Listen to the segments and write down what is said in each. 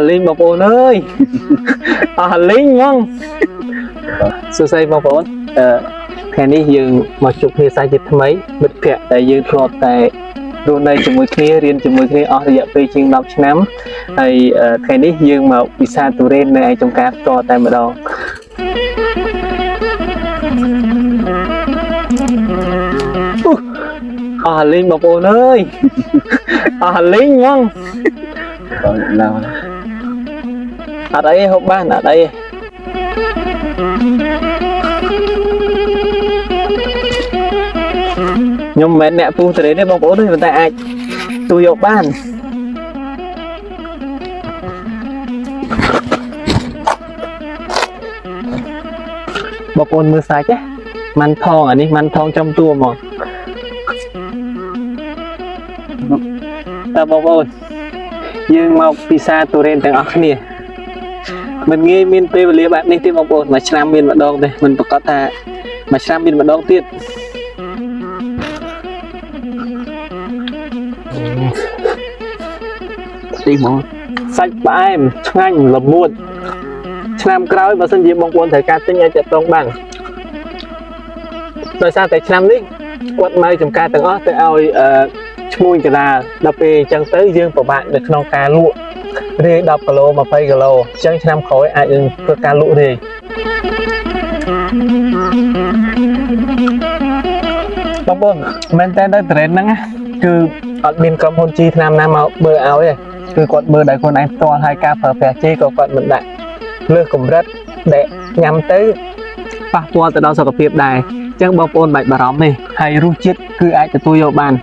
Linh bọc ôn ơi Linh ngon xưa xây bọc ônแค่นี้យើងមកជួបគ្នាសាជាថ្មីមិត្តភ័ក្តិដែលយើងធ្លាប់តែរស់នៅជាមួយគ្នារៀនជាមួយគ្នាអស់រយៈពេលជាង10ឆ្នាំហើយថ្ងៃនេះយើងមកពិសាទុរេននៅឯចំការផ្ទាល់តែម្ដងLinh bọc ôn ơi Linh ngon nào ở đây hộp ban ở đây nhưng mẹ nè tu từ đấy bọc ôn ơi tại ai tu hộp ban bọc ôn mưa sạch á man thong à đi man thong trong tua mà bọc ôn dương mọc pizza tu renទាំងអស់គ្នាមិនងាយមានពេលវេលាបែបនេះទេបងប្អូនមួយឆ្នាំមានម្ដងទេមិនប្រកាសថាមួយឆ្នាំមានម្ដងទៀតទីមកសាច់ផ្អែមឆ្ងាញ់ល្មួតឆ្នាំក្រោយបើសិនជាបងប្អូនត្រូវការទិញអាចតងបានដោយសារតែឆ្នាំនេះគាត់មកចំការទាំងអស់ទៅឲ្យឈ្មោះកដាលដល់ពេលអញ្ចឹងទៅយើងពិបាកនៅក្នុងការលក់រាយ10គីឡូ20គីឡូអញ្ចឹងឆ្នាំក្រោយអាចយើងធ្វើការលក់រាយបងប្អូនមែនតើទៅត្រេនហ្នឹងគឺអត់មានក្រុមហ៊ុនជីថ្នាំណាមកមើលឲ្យទេគឺគាត់មើលដោយខ្លួនឯងផ្ទាល់ហើយការប្រើប្រាស់ជីក៏គាត់មិនដាក់លើសកម្រិតដែលញ៉ាំទៅប៉ះពាល់ទៅដល់សុខភាពដែរអញ្ចឹងបងប្អូនបាច់បារម្ភទេហើយរសជាតិគឺអាចទទួលយកបាន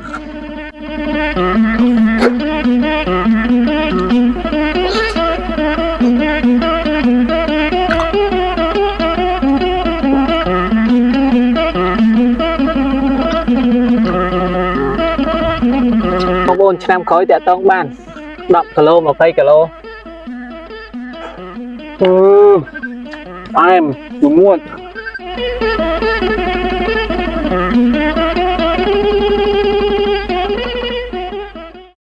បងប្អូនឆ្នាំក្រោយតាក់ទងបាន10គីឡូ20គីឡូផ្អែមល្មួត